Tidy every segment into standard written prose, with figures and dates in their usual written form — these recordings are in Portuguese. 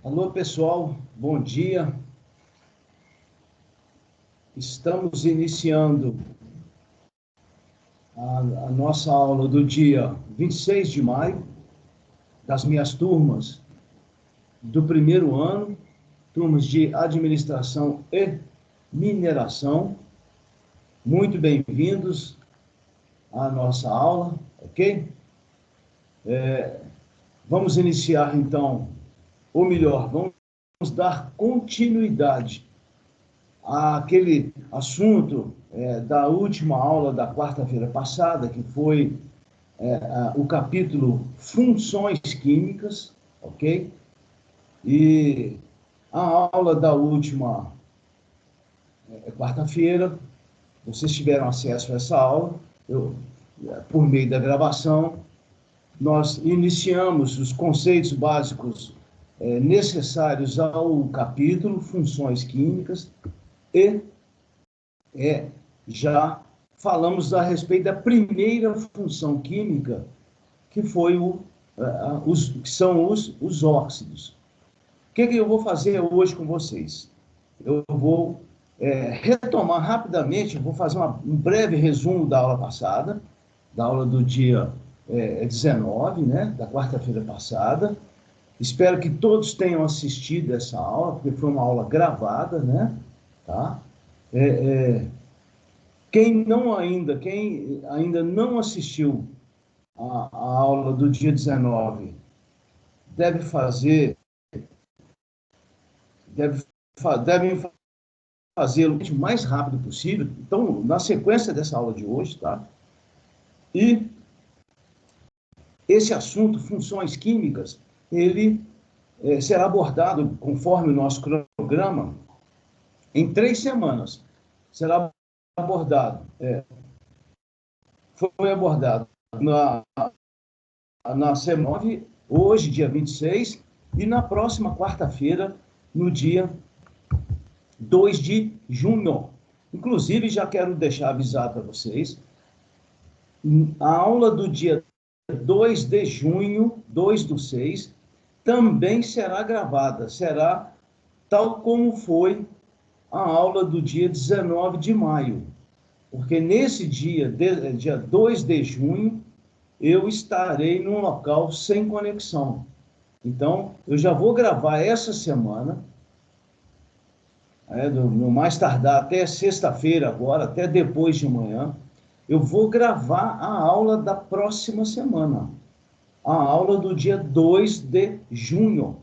Alô, pessoal, bom dia. Estamos iniciando a nossa aula do dia 26 de maio, das minhas turmas do primeiro ano, turmas de administração e mineração. Muito bem-vindos à nossa aula, ok? Vamos iniciar, então, ou melhor, vamos dar continuidade àquele assunto da última aula da quarta-feira passada, que foi o capítulo Funções Químicas, ok? E a aula da última quarta-feira, vocês tiveram acesso a essa aula, por meio da gravação, nós iniciamos os conceitos básicos necessários ao capítulo Funções Químicas e já falamos a respeito da primeira função química, que foi que são os óxidos. O que eu vou fazer hoje com vocês? Eu vou retomar rapidamente, vou fazer um breve resumo da aula passada, da aula do dia 19, né, da quarta-feira passada. Espero que todos tenham assistido essa aula, porque foi uma aula gravada, né? Tá? Quem ainda não assistiu a aula do dia 19, deve fazê-lo o mais rápido possível. Então, na sequência dessa aula de hoje, tá? E esse assunto, funções químicas, ele será abordado, conforme o nosso cronograma, em 3 semanas. Será abordado, foi abordado na semana 9, hoje, dia 26, e na próxima quarta-feira, no dia 2 de junho. Inclusive, já quero deixar avisado para vocês, a aula do dia 2 de junho, 2/6, também será gravada, será tal como foi a aula do dia 19 de maio, porque nesse dia 2 de junho, eu estarei num local sem conexão. Então, eu já vou gravar essa semana, no mais tardar até sexta-feira agora, até depois de manhã, eu vou gravar a aula da próxima semana, a aula do dia 2 de junho,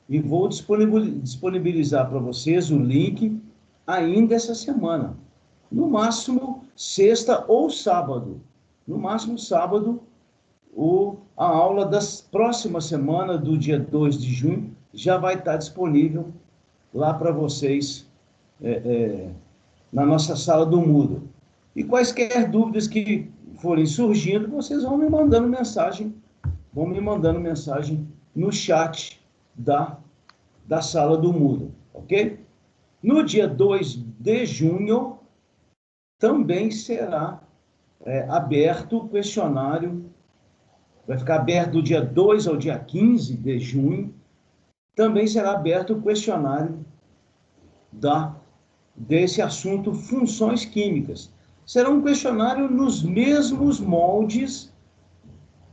e vou disponibilizar para vocês o link ainda essa semana, no máximo sexta ou sábado, no máximo sábado, a aula da próxima semana, do dia 2 de junho, já vai estar disponível lá para vocês, na nossa sala do Moodle. E quaisquer dúvidas que forem surgindo, vocês vão me mandando mensagem no chat da sala do Moodle, ok? No dia 2 de junho, também será aberto o questionário, vai ficar aberto do dia 2 ao dia 15 de junho, também será aberto o questionário desse assunto funções químicas. Será um questionário nos mesmos moldes,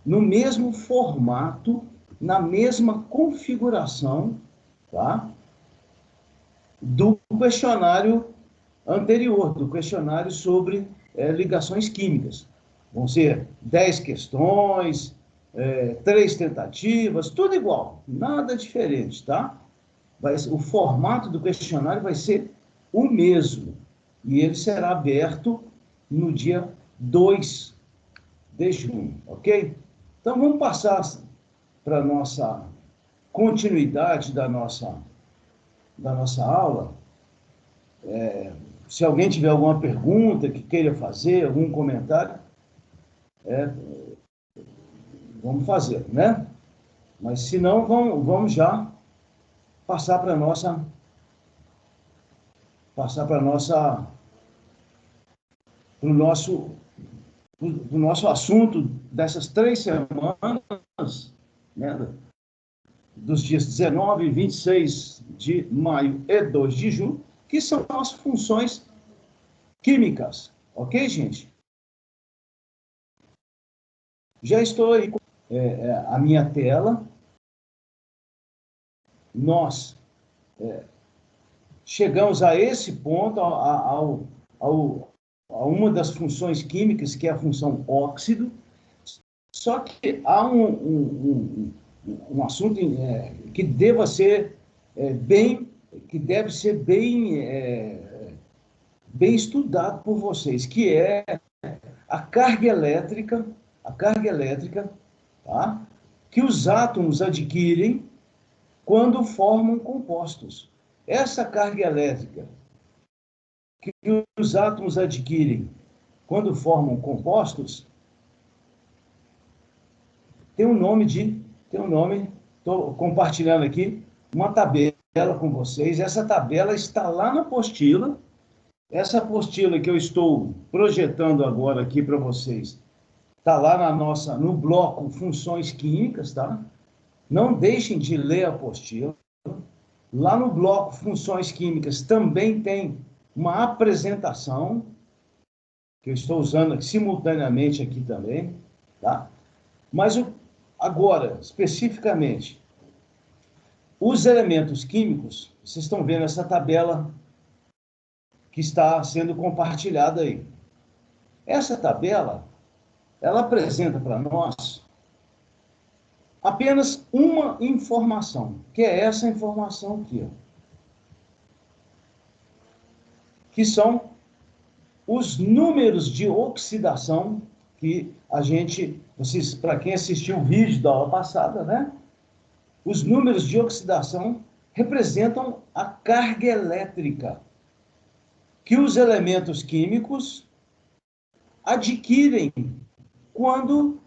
no mesmo formato, na mesma configuração, tá? Do questionário anterior, do questionário sobre ligações químicas. Vão ser 10 questões, 3 tentativas, tudo igual, nada diferente, tá? O formato do questionário vai ser o mesmo, e ele será aberto no dia 2 de junho, ok? Então, vamos passar para a nossa continuidade da nossa aula. Se alguém tiver alguma pergunta que queira fazer, algum comentário, vamos fazer, né? Mas, se não, vamos já passar para o nosso assunto dessas 3 semanas, né, dos dias 19, 26 de maio e 2 de junho, que são as funções químicas. Ok, gente? Já estou aí com a minha tela. Nós chegamos a esse ponto, a uma das funções químicas, que é a função óxido, só que há um assunto que deve ser bem estudado por vocês, que é a carga elétrica, tá? Que os átomos adquirem quando formam compostos. Essa carga elétrica que os átomos adquirem quando formam compostos tem um nome, estou compartilhando aqui uma tabela com vocês. Essa tabela está lá na apostila. Essa apostila que eu estou projetando agora aqui para vocês está lá no bloco Funções Químicas, tá? Não deixem de ler a apostila. Lá no bloco Funções Químicas também tem uma apresentação, que eu estou usando aqui, simultaneamente aqui também, tá? Mas agora, especificamente, os elementos químicos, vocês estão vendo essa tabela que está sendo compartilhada aí. Essa tabela, ela apresenta para nós apenas uma informação, que é essa informação aqui, ó, que são os números de oxidação que para quem assistiu o vídeo da aula passada, né? Os números de oxidação representam a carga elétrica que os elementos químicos adquirem quando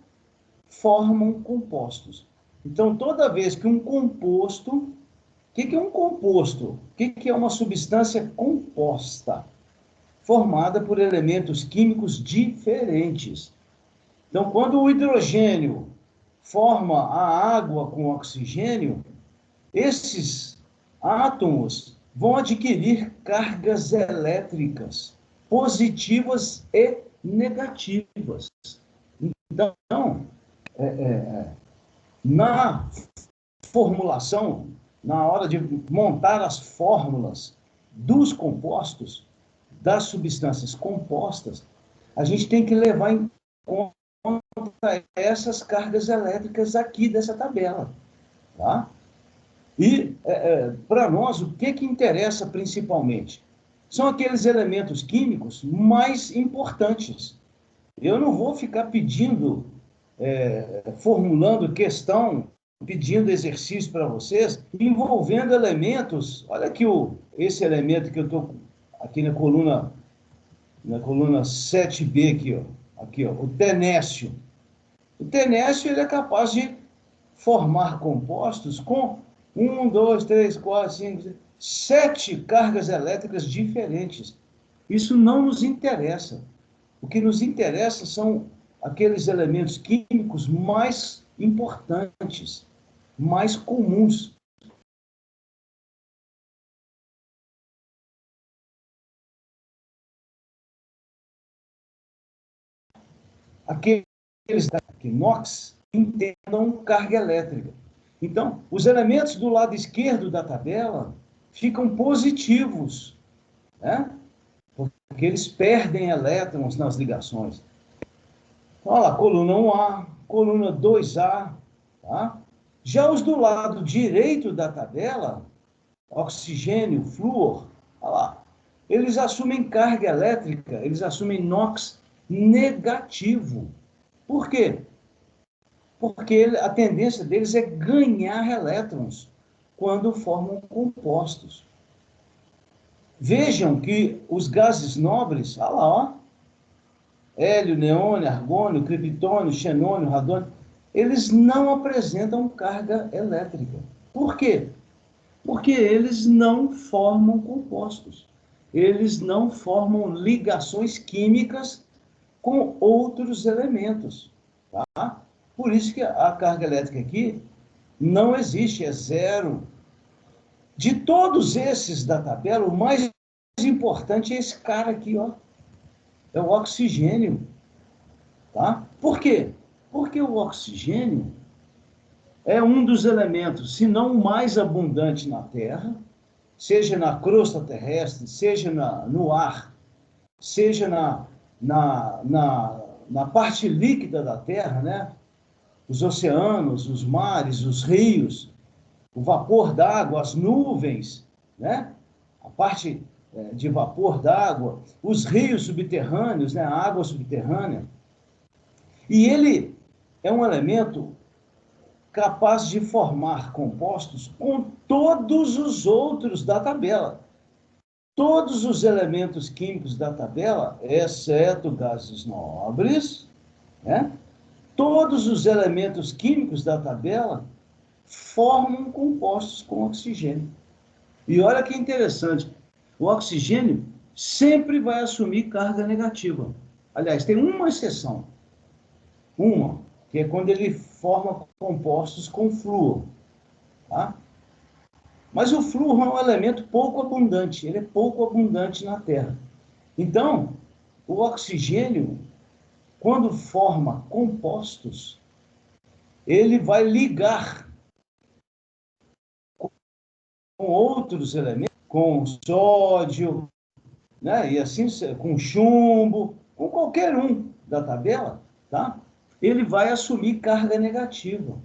formam compostos. Então, toda vez que um composto... O que é um composto? O que é uma substância composta? Formada por elementos químicos diferentes. Então, quando o hidrogênio forma a água com oxigênio, esses átomos vão adquirir cargas elétricas positivas e negativas. Então, na formulação, na hora de montar as fórmulas dos compostos, das substâncias compostas, a gente tem que levar em conta essas cargas elétricas aqui dessa tabela, tá? E, para nós, o que interessa principalmente? São aqueles elementos químicos mais importantes. Eu não vou ficar formulando questão, pedindo exercício para vocês, envolvendo elementos. Olha aqui esse elemento que eu estou aqui na coluna 7B, aqui, ó, o tenécio. O tenécio ele é capaz de formar compostos com 1, 2, 3, 4, 5, 7 cargas elétricas diferentes. Isso não nos interessa. O que nos interessa são aqueles elementos químicos mais importantes, mais comuns. Aqueles que NOx entendam carga elétrica. Então, os elementos do lado esquerdo da tabela ficam positivos, né? Porque eles perdem elétrons nas ligações. Olha lá, coluna 1A, coluna 2A, tá? Já os do lado direito da tabela, oxigênio, flúor, olha lá, eles assumem carga elétrica, eles assumem NOx negativo. Por quê? Porque a tendência deles é ganhar elétrons quando formam compostos. Vejam que os gases nobres, olha lá, ó, hélio, neônio, argônio, criptônio, xenônio, radônio, eles não apresentam carga elétrica. Por quê? Porque eles não formam compostos. Eles não formam ligações químicas com outros elementos, tá? Por isso que a carga elétrica aqui Não existe, é zero. De todos esses da tabela, o mais importante é esse cara aqui, ó. É o oxigênio. Tá? Por quê? Porque o oxigênio é um dos elementos, se não o mais abundante na Terra, seja na crosta terrestre, seja no ar, seja na parte líquida da Terra, né? Os oceanos, os mares, os rios, o vapor d'água, as nuvens, né? A parte de vapor d'água, os rios subterrâneos, né? A água subterrânea. E ele é um elemento capaz de formar compostos com todos os outros da tabela. Todos os elementos químicos da tabela, exceto gases nobres, né? Todos os elementos químicos da tabela formam compostos com oxigênio. E olha que interessante, o oxigênio sempre vai assumir carga negativa. Aliás, tem uma exceção. Uma, que é quando ele forma compostos com flúor. Tá? Mas o flúor é um elemento pouco abundante, ele é pouco abundante na Terra. Então, o oxigênio, quando forma compostos, ele vai ligar com outros elementos, com sódio, né? E assim, com chumbo, com qualquer um da tabela, tá? Ele vai assumir carga negativa.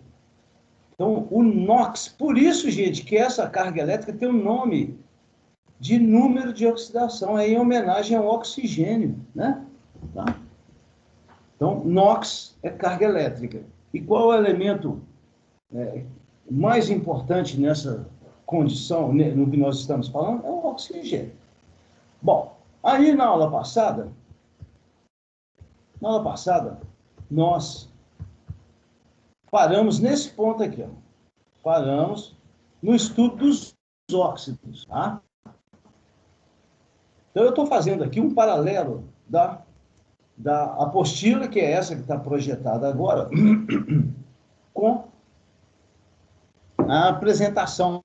Então, o NOx, por isso, gente, que essa carga elétrica tem um nome de número de oxidação, é em homenagem ao oxigênio, né? Tá? Então, NOx é carga elétrica. E qual é o elemento mais importante nessa condição, no que nós estamos falando? É o oxigênio. Bom, aí na aula passada, nós paramos nesse ponto aqui, ó. Paramos no estudo dos óxidos, tá? Então, eu estou fazendo aqui um paralelo da apostila, que é essa que está projetada agora, com a apresentação,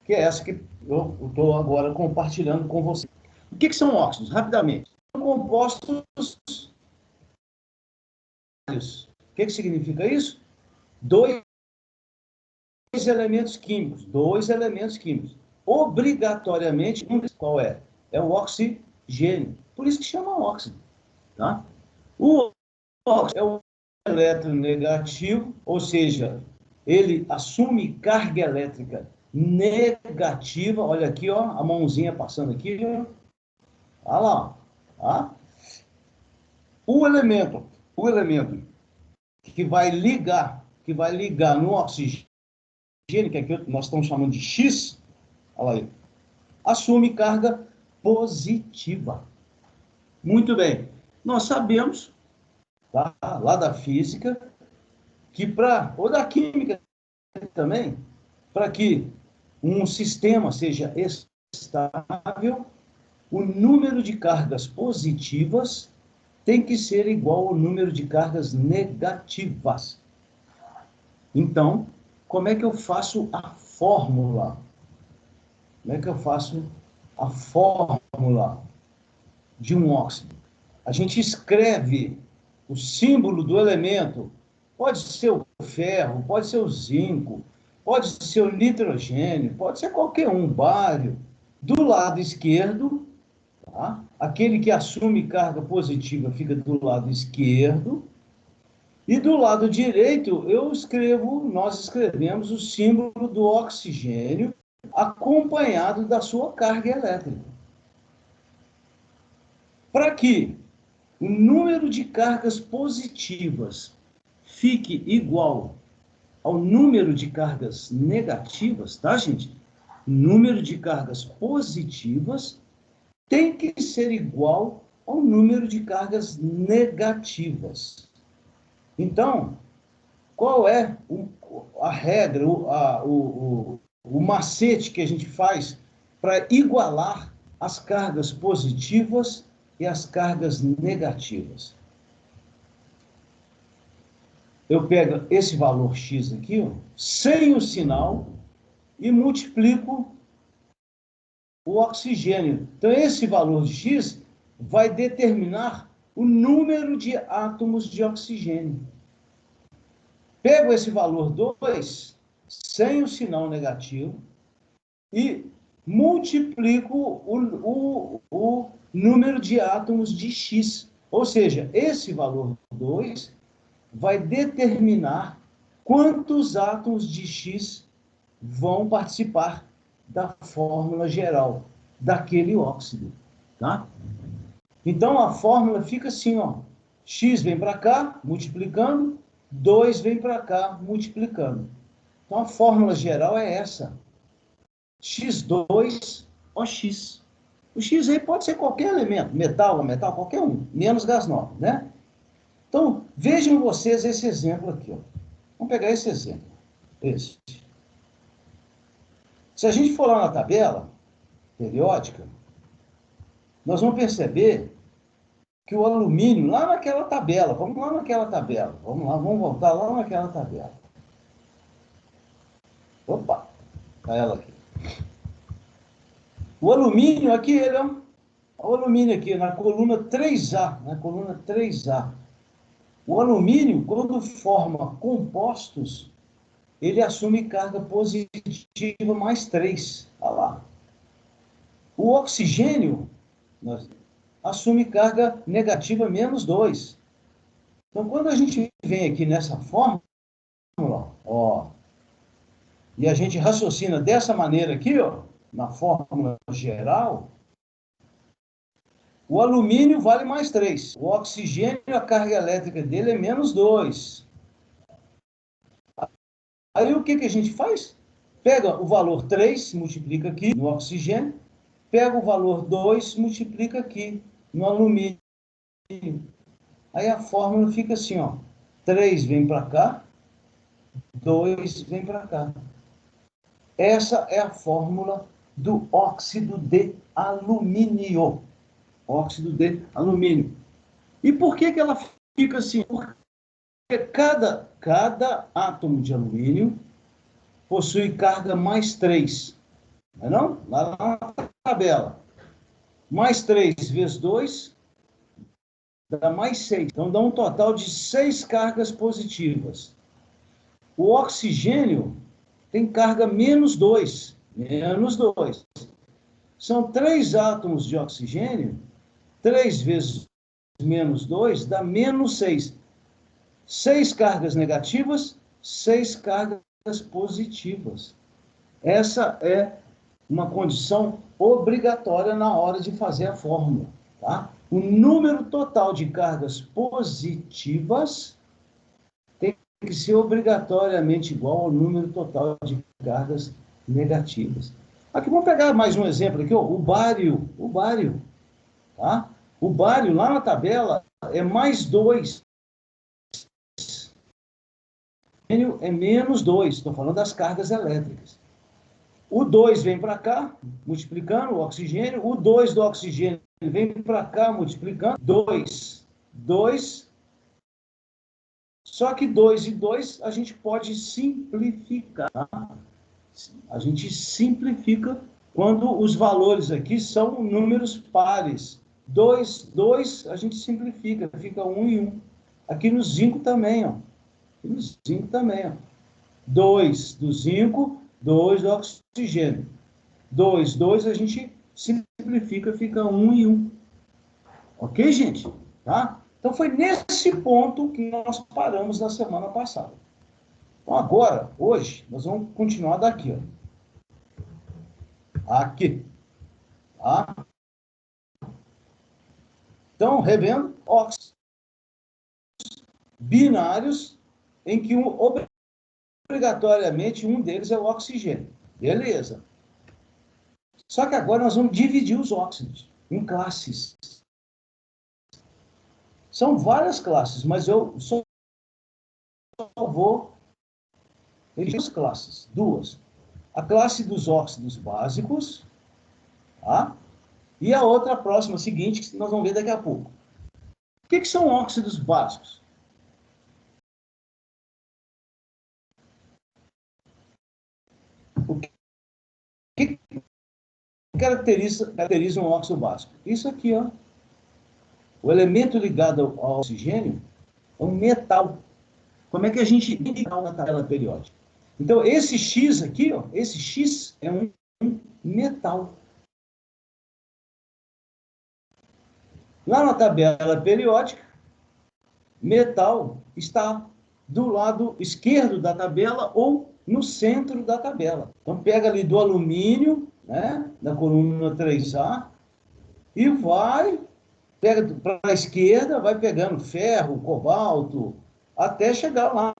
que é essa que eu estou agora compartilhando com você. O que são óxidos? Rapidamente. São compostos. O que significa isso? Dois elementos químicos. Obrigatoriamente, qual é? É o oxigênio. Por isso que chama óxido. Tá? O óxido é um eletronegativo, ou seja, ele assume carga elétrica negativa. Olha aqui, ó, a mãozinha passando aqui. Olha lá. Tá? O elemento que vai ligar no oxigênio, que aqui nós estamos chamando de X, olha aí, assume carga positiva. Muito bem. Nós sabemos, tá, lá da física, que ou da química também, para que um sistema seja estável, o número de cargas positivas tem que ser igual ao número de cargas negativas. Então, como é que eu faço a fórmula? Como é que eu faço a fórmula de um óxido? A gente escreve o símbolo do elemento. Pode ser o ferro, pode ser o zinco, pode ser o nitrogênio, pode ser qualquer um, bário. Do lado esquerdo, tá? Aquele que assume carga positiva fica do lado esquerdo. E do lado direito, nós escrevemos o símbolo do oxigênio, acompanhado da sua carga elétrica. Para que o número de cargas positivas fique igual ao número de cargas negativas, tá, gente? O número de cargas positivas tem que ser igual ao número de cargas negativas. Então, qual é a regra, o macete que a gente faz para igualar as cargas positivas e as cargas negativas? eu pego esse valor X aqui, ó, sem o sinal, e multiplico o oxigênio. Então, esse valor de X vai determinar o número de átomos de oxigênio. Pego esse valor 2, sem o sinal negativo, e multiplico o número de átomos de X. Ou seja, esse valor 2 vai determinar quantos átomos de X vão participar da fórmula geral daquele óxido, tá? Então, a fórmula fica assim, ó. X vem para cá, multiplicando, 2 vem para cá, multiplicando. Então, a fórmula geral é essa. X2OX. O X aí pode ser qualquer elemento, metal, qualquer um, menos gás nobre, né? Então, vejam vocês esse exemplo aqui, ó. Vamos pegar esse exemplo. Esse. Se a gente for lá na tabela periódica, nós vamos perceber que o alumínio, lá naquela tabela, vamos lá naquela tabela, vamos lá, vamos voltar lá naquela tabela. Opa, tá ela aqui. O alumínio aqui, ele é o alumínio aqui, na coluna 3A, O alumínio, quando forma compostos, ele assume carga positiva mais 3, olha lá. O oxigênio assume carga negativa menos 2. Então, quando a gente vem aqui nessa fórmula, ó, e a gente raciocina dessa maneira aqui, ó, na fórmula geral, o alumínio vale mais 3. O oxigênio, a carga elétrica dele é menos 2. Aí o que a gente faz? Pega o valor 3, multiplica aqui no oxigênio, pega o valor 2, multiplica aqui no alumínio. Aí a fórmula fica assim, ó. 3 vem para cá, 2 vem para cá. Essa é a fórmula do óxido de alumínio. Óxido de alumínio. E por que ela fica assim? Porque cada átomo de alumínio possui carga mais 3. Não é não? Lá na tabela. Mais 3 vezes 2 dá mais 6. Então dá um total de 6 cargas positivas. O oxigênio tem carga menos 2. Menos 2. São 3 átomos de oxigênio. 3 vezes menos 2 dá menos 6. 6 cargas negativas, 6 cargas positivas. Essa é uma condição obrigatória na hora de fazer a fórmula, tá? O número total de cargas positivas tem que ser obrigatoriamente igual ao número total de cargas negativas. Aqui vamos pegar mais um exemplo aqui, ó, o bário, tá? O bário lá na tabela é mais 2. É menos 2, estou falando das cargas elétricas. O 2 vem para cá, multiplicando o oxigênio. O 2 do oxigênio vem para cá, multiplicando. 2. 2. Só que 2 e 2 a gente pode simplificar. A gente simplifica quando os valores aqui são números pares. 2, 2 a gente simplifica, fica 1 e 1. Aqui no zinco também, ó. Aqui no zinco também, ó. 2 do zinco, 2 do oxigênio. 2, 2 a gente simplifica, fica 1 e 1. Ok, gente? Tá? Então foi nesse ponto que nós paramos na semana passada. Então agora, hoje, nós vamos continuar daqui, ó. Aqui. Tá? Então, revendo, óxidos binários em que obrigatoriamente um deles é o oxigênio. Beleza. Só que agora nós vamos dividir os óxidos em classes. São várias classes, mas eu só vou em duas classes. Duas. A classe dos óxidos básicos, tá? E a outra próxima, seguinte, que nós vamos ver daqui a pouco. O que são óxidos básicos? O que caracteriza um óxido básico? Isso aqui, ó. O elemento ligado ao oxigênio é um metal. Como é que a gente indica na tabela periódica? Então, esse X aqui, ó, esse X é um metal. Lá na tabela periódica, metal está do lado esquerdo da tabela ou no centro da tabela. Então, pega ali do alumínio, né, da coluna 3A, e pega para a esquerda, vai pegando ferro, cobalto, até chegar lá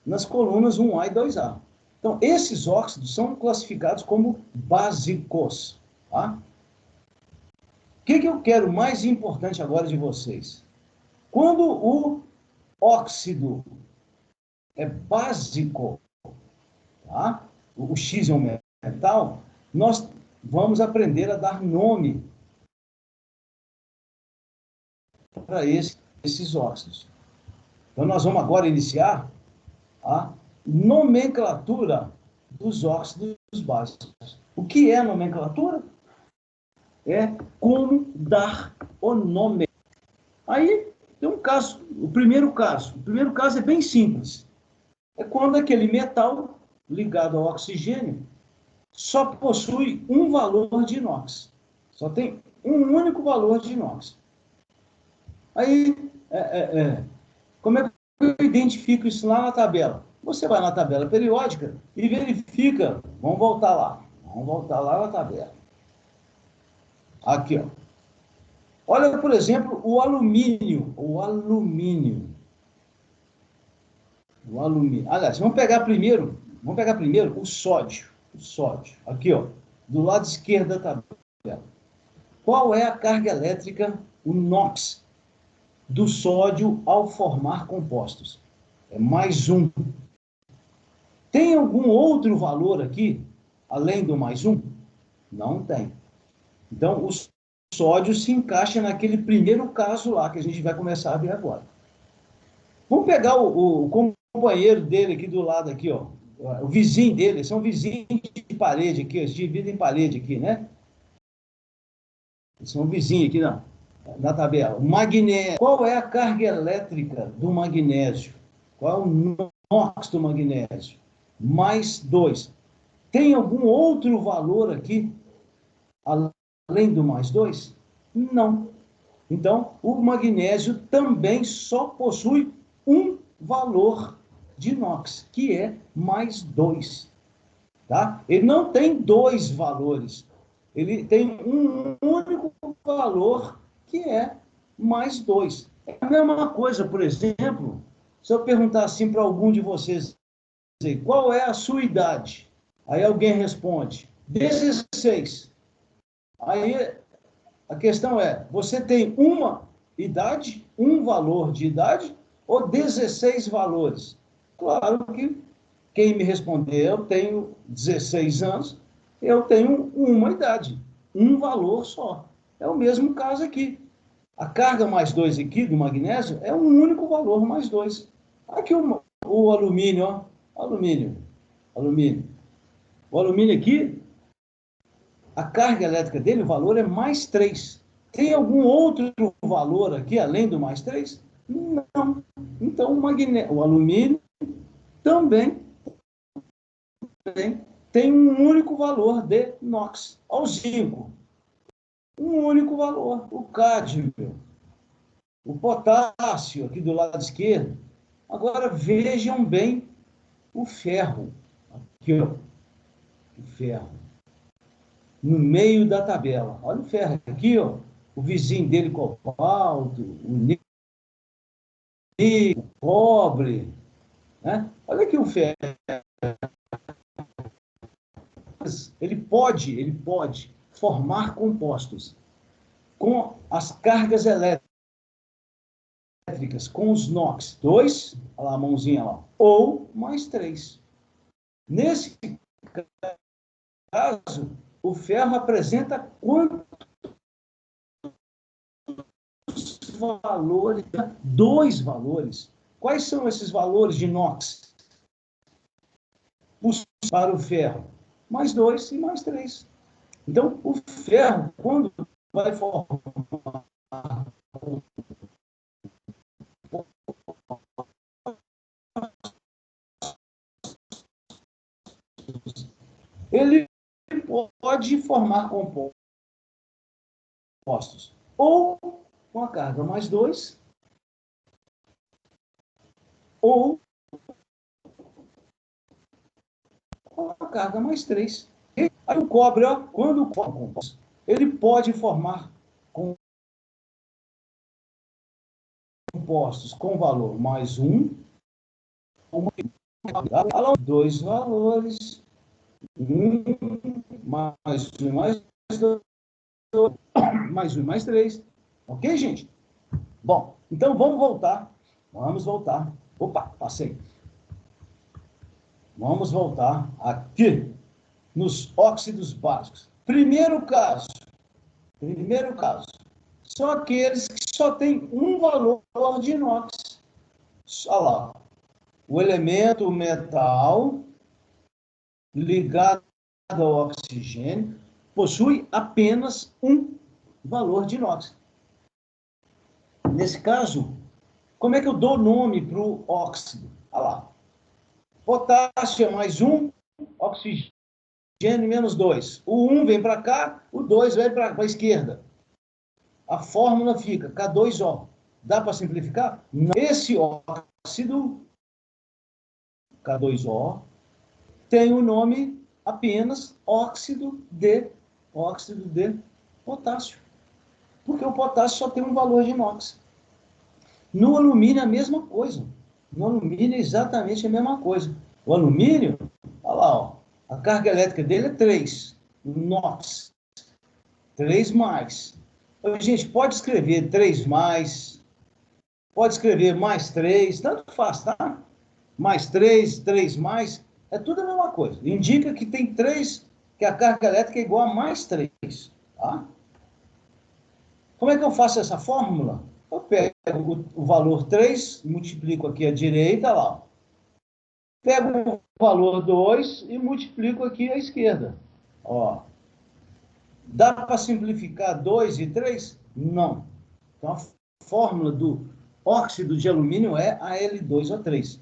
nas colunas 1A e 2A. Então, esses óxidos são classificados como básicos. Tá? O que eu quero mais importante agora de vocês? Quando o óxido é básico, tá? O X é um metal, nós vamos aprender a dar nome para esses óxidos. Então, nós vamos agora iniciar a nomenclatura dos óxidos básicos. O que é nomenclatura? É como dar o nome. Aí tem um caso, o primeiro caso é bem simples. É quando aquele metal ligado ao oxigênio só possui um valor de inox. Só tem um único valor de inox. Aí, como é que eu identifico isso lá na tabela? Você vai na tabela periódica e verifica. Vamos voltar lá na tabela. Aqui, ó. Olha, por exemplo, o alumínio. Aliás, vamos pegar primeiro o sódio. Aqui, ó, do lado esquerdo da tabela. Qual é a carga elétrica, o NOx, do sódio ao formar compostos? É mais um. Tem algum outro valor aqui, além do mais um? Não tem. Então, o sódio se encaixa naquele primeiro caso lá, que a gente vai começar a ver agora. Vamos pegar o companheiro dele aqui do lado, aqui, ó. O vizinho dele, são vizinhos de parede aqui, eles dividem parede aqui, né? São vizinhos aqui na tabela. O magnésio. Qual é a carga elétrica do magnésio? Qual é o NOx do magnésio? Mais 2. Tem algum outro valor aqui, além do mais 2? Não. Então, o magnésio também só possui um valor de NOx, que é mais 2. Tá? Ele não tem dois valores. Ele tem um único valor, que é mais 2. É a mesma coisa, por exemplo, se eu perguntar assim para algum de vocês, qual é a sua idade? Aí alguém responde, 16. Aí a questão é, você tem uma idade, um valor de idade, ou 16 valores? Claro que quem me responder, eu tenho 16 anos, eu tenho uma idade, um valor só. É o mesmo caso aqui. A carga mais 2 aqui do magnésio é um único valor mais 2. Aqui o alumínio, ó, alumínio. O alumínio aqui, a carga elétrica dele, o valor é mais 3. Tem algum outro valor aqui, além do mais 3? Não. Então, o alumínio também tem um único valor de NOx. Ao zinco, um único valor. O cádmio, o potássio, aqui do lado esquerdo. Agora, vejam bem o ferro. Aqui, ó. O ferro. No meio da tabela. Olha o ferro aqui, ó. O vizinho dele, cobalto, o níquel, o cobre. Né? Olha aqui o ferro. Ele pode formar compostos com as cargas elétricas, com os NOx, 2, olha lá a mãozinha lá, ou mais 3. Nesse caso, o ferro apresenta quantos valores? 2 valores. Quais são esses valores de NOx? para o ferro, mais 2 e mais 3. Então, o ferro, quando vai formar, ele pode formar compostos ou com a carga mais 2, ou com a carga mais 3. Aí o cobre, ó, quando forma compostos, ele pode formar compostos com valor mais 1, dois valores, 1 mais 1 mais 2, mais 1 mais 3. Ok, gente? Bom, então vamos voltar. Vamos voltar. Opa, passei. Vamos voltar aqui nos óxidos básicos. Primeiro caso, são aqueles que só têm um valor de inox. Olha lá, o elemento metal ligado ao oxigênio possui apenas um valor de inox. Nesse caso, como é que eu dou nome para o óxido? Olha lá, potássio é mais 1, oxigênio menos 2. O 1 vem para cá, o 2 vem para a esquerda. A fórmula fica K2O. Dá para simplificar? Não. Esse óxido, K2O, tem o nome apenas óxido de potássio. Porque o potássio só tem um valor de inox. No alumínio é a mesma coisa. No alumínio é exatamente a mesma coisa. O alumínio, olha lá, ó, a carga elétrica dele é 3, NOx. 3 mais. Gente, pode escrever 3 mais, pode escrever mais 3, tanto faz, tá? Mais 3, 3 mais, é tudo a mesma coisa. Indica que tem 3, que a carga elétrica é igual a mais 3, tá? Como é que eu faço essa fórmula? Eu pego o valor 3, multiplico aqui à direita, lá. Pego o valor 2 e multiplico aqui à esquerda. Ó. Dá para simplificar 2 e 3? Não. Então, a fórmula do óxido de alumínio é Al2O3.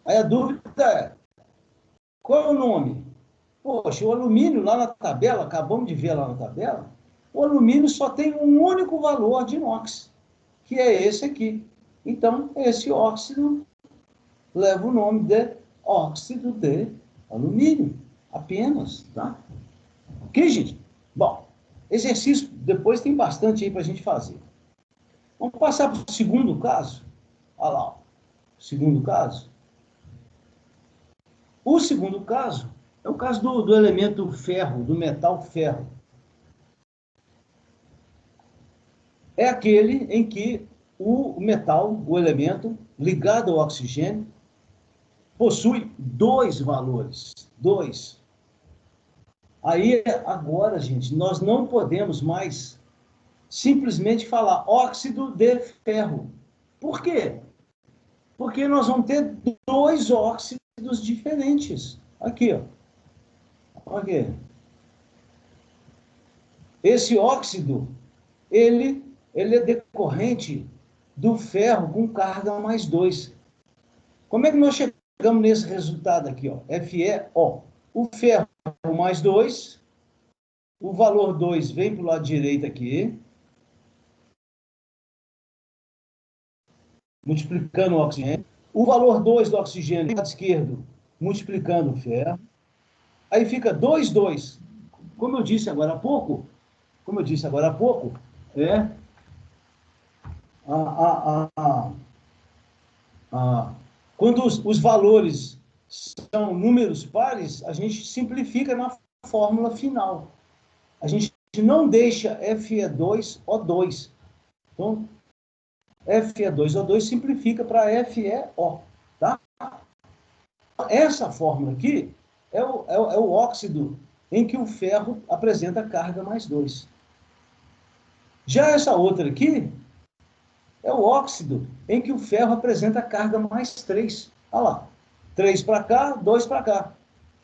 Aí a dúvida é, qual é o nome? Poxa, o alumínio lá na tabela, acabamos de ver lá na tabela, o alumínio só tem um único valor de inox, que é esse aqui. Então, esse óxido leva o nome de óxido de alumínio, apenas, tá? Ok, gente? Bom, exercício depois tem bastante aí para a gente fazer. Vamos passar para o segundo caso. Olha lá, o segundo caso. O segundo caso é o caso do elemento ferro, do metal ferro. É aquele em que o metal, o elemento, ligado ao oxigênio, possui 2 valores. 2. Aí, agora, gente, nós não podemos mais simplesmente falar óxido de ferro. Por quê? Porque nós vamos ter 2 óxidos diferentes. Aqui, ó. Aqui. Esse óxido, ele é decorrente do ferro com carga mais 2. Como é que nós chegamos nesse resultado aqui, ó? FeO. O ferro mais 2, o valor 2 vem para o lado direito aqui, multiplicando o oxigênio. O valor 2 do oxigênio, lado esquerdo, multiplicando o ferro. Aí fica 2, 2. Como eu disse agora há pouco, é quando os valores são números pares, a gente simplifica na fórmula final. A gente não deixa Fe2O2. Então, Fe2O2 simplifica para FeO, tá? Essa fórmula aqui é o óxido em que o ferro apresenta carga mais 2. Já essa outra aqui é o óxido em que o ferro apresenta carga mais 3. Olha lá, 3 para cá, 2 para cá.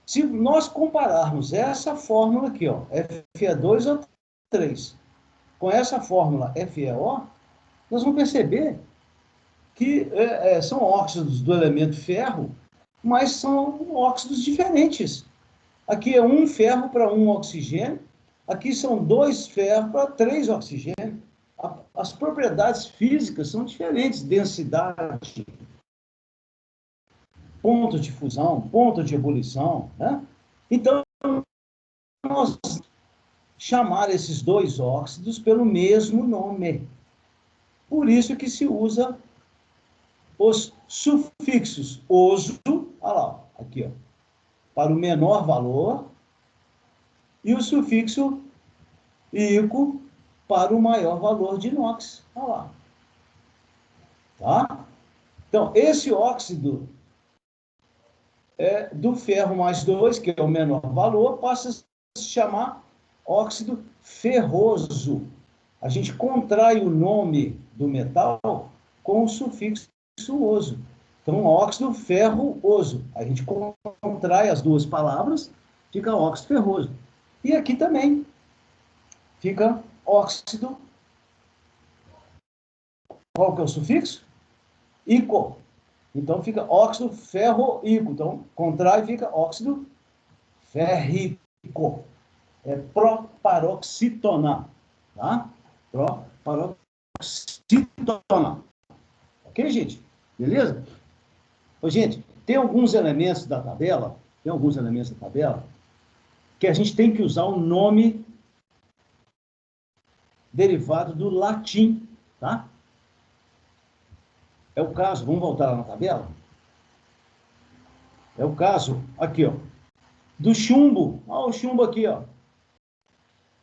Se nós compararmos essa fórmula aqui, ó, Fe2O3, com essa fórmula FeO, nós vamos perceber que são óxidos do elemento ferro, mas são óxidos diferentes. Aqui é um ferro para um oxigênio, aqui são 2 ferros para 3 oxigênios. As propriedades físicas são diferentes, densidade, ponto de fusão, ponto de ebulição, né? Então, nós chamar esses 2 óxidos pelo mesmo nome. Por isso que se usa os sufixos oso, olha lá, aqui, ó, para o menor valor, e o sufixo ico para o maior valor de inox. Olha lá. Tá? Então, esse óxido do ferro mais 2, que é o menor valor, passa a se chamar óxido ferroso. A gente contrai o nome do metal com o sufixo oso. Então, óxido ferro-oso. A gente contrai as duas palavras, fica óxido ferroso. E aqui também fica óxido. Qual que é o sufixo? Ico. Então, fica óxido ferroico. Então, contrai e fica óxido férrico. É proparoxítona. Tá? Proparoxítona. Ok, gente? Beleza? Ô, gente, tem alguns elementos da tabela, que a gente tem que usar o nome derivado do latim, tá? É o caso, vamos voltar lá na tabela? É o caso, aqui, ó, do chumbo. Olha o chumbo aqui, ó.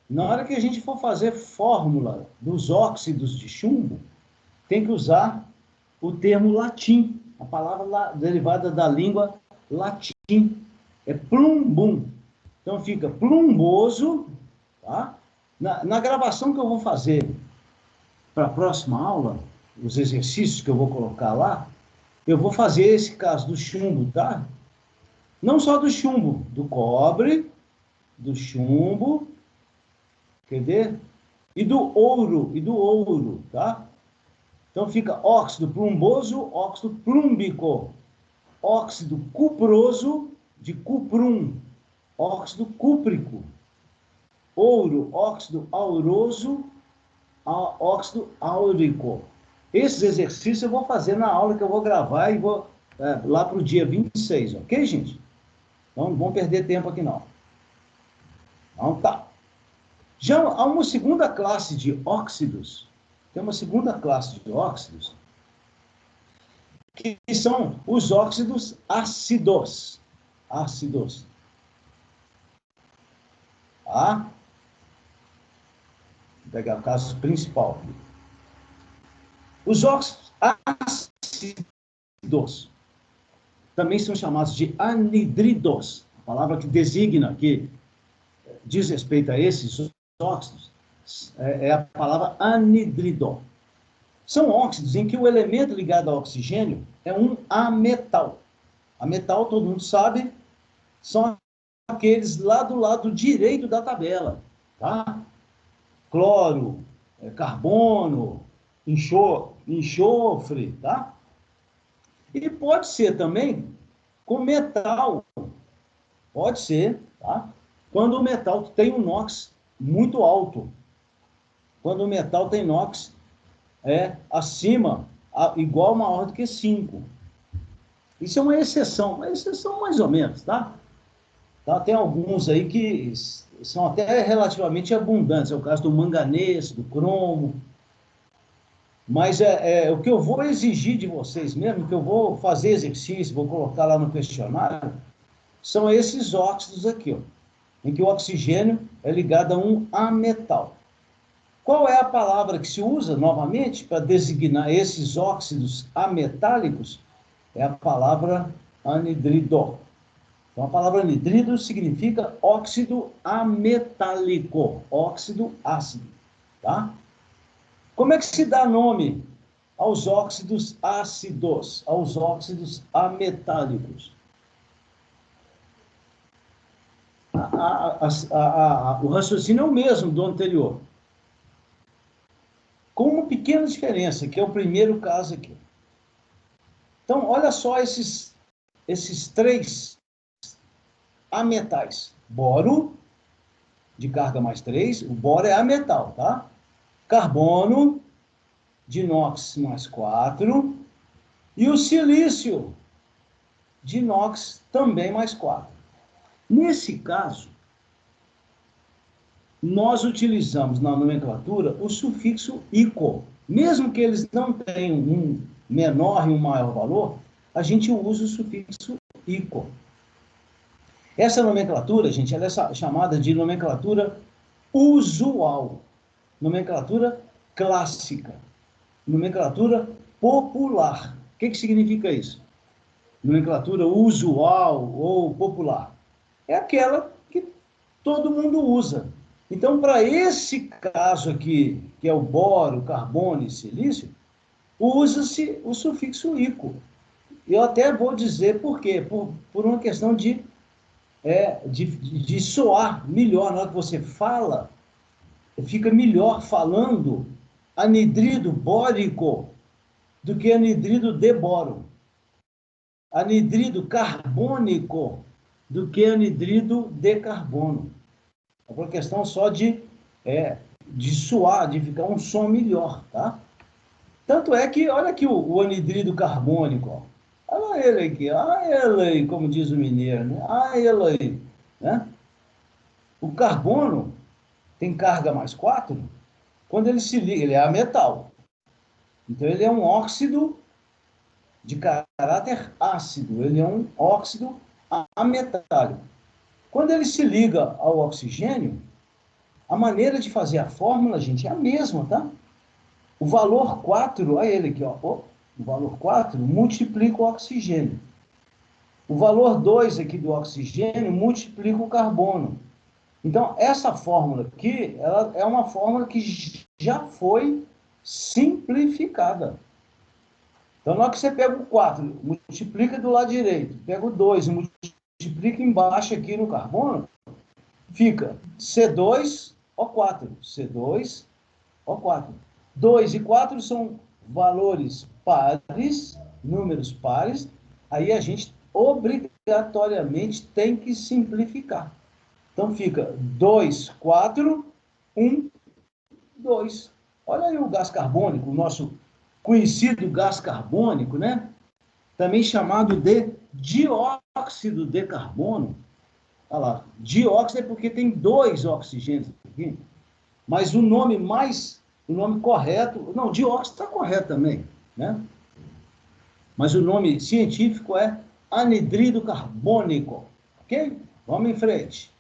Na hora que a gente for fazer fórmula dos óxidos de chumbo, tem que usar o termo latim, a palavra derivada da língua latim. É plumbum. Então fica plumboso, tá? Na gravação que eu vou fazer para a próxima aula, os exercícios que eu vou colocar lá, eu vou fazer esse caso do chumbo, tá? Não só do chumbo, do cobre, do chumbo, quer ver? E do ouro, tá? Então fica óxido plumboso, óxido plúmbico, óxido cuproso, de cuprum, óxido cúprico, ouro, óxido auroso, óxido áurico. Esses exercícios eu vou fazer na aula que eu vou gravar e vou lá para o dia 26, ok, gente? Então não vamos perder tempo aqui não. Então tá. Já há uma segunda classe de óxidos, tem uma segunda classe de óxidos, que são os óxidos ácidos. Ácidos. Tá? Vou pegar o caso principal. Os óxidos ácidos também são chamados de anidridos. A palavra que designa, que diz respeito a esses óxidos, é a palavra anidrido. São óxidos em que o elemento ligado ao oxigênio é um ametal. Ametal, todo mundo sabe, são aqueles lá do lado direito da tabela, tá? Cloro, carbono, enxofre, tá? E pode ser também com metal, pode ser, tá? Quando o metal tem um NOx muito alto, quando o metal tem NOx acima, igual ou maior do que 5. Isso é uma exceção mais ou menos, tá? Tem alguns aí que são até relativamente abundantes, é o caso do manganês, do cromo, mas o que eu vou exigir de vocês mesmo, que eu vou fazer exercício, vou colocar lá no questionário, são esses óxidos aqui, ó, em que o oxigênio é ligado a um ametal. Qual é a palavra que se usa, novamente, para designar esses óxidos ametálicos? É a palavra anidrido. Então, a palavra anidrido significa óxido ametálico, óxido ácido, tá? Como é que se dá nome aos óxidos ácidos, aos óxidos ametálicos? o raciocínio é o mesmo do anterior, com uma pequena diferença, que é o primeiro caso aqui. Então, olha só esses três ametais. Boro, de carga mais 3, o boro é ametal, tá? Carbono, de inox mais 4, e o silício, de inox também mais 4. Nesse caso, nós utilizamos na nomenclatura o sufixo ico. Mesmo que eles não tenham um menor e um maior valor, a gente usa o sufixo ico. Essa nomenclatura, gente, ela é chamada de nomenclatura usual, nomenclatura clássica, nomenclatura popular. O que significa isso? Nomenclatura usual ou popular. É aquela que todo mundo usa. Então, para esse caso aqui, que é o boro, carbono e silício, usa-se o sufixo ico. Eu até vou dizer por quê. Por uma questão de soar melhor. Na hora que você fala, fica melhor falando anidrido bórico do que anidrido de boro. Anidrido carbônico do que anidrido de carbono. É uma questão só de soar, de ficar um som melhor, tá? Tanto é que, olha aqui o anidrido carbônico, ó. Olha ele aqui, olha ele aí, como diz o mineiro, né? Olha ele aí, né? O carbono tem carga mais 4, quando ele se liga, ele é ametal. Então, ele é um óxido de caráter ácido, ele é um óxido ametálico. Quando ele se liga ao oxigênio, a maneira de fazer a fórmula, gente, é a mesma, tá? O valor 4, olha ele aqui, ó. O valor 4 multiplica o oxigênio. O valor 2 aqui do oxigênio multiplica o carbono. Então, essa fórmula aqui, ela é uma fórmula que já foi simplificada. Então, na hora que você pega o 4, multiplica do lado direito, pega o 2 e multiplica embaixo aqui no carbono, fica C2O4. C2O4. 2 e 4 são valores pares, números pares, aí a gente obrigatoriamente tem que simplificar. Então fica 2, 4, 1, 2. Olha aí o gás carbônico, o nosso conhecido gás carbônico, né? Também chamado de dióxido de carbono. Olha lá, dióxido é porque tem 2 oxigênios aqui, mas o nome correto, não, dióxido está correto também, né? Mas o nome científico é anidrido carbônico, ok? Vamos em frente.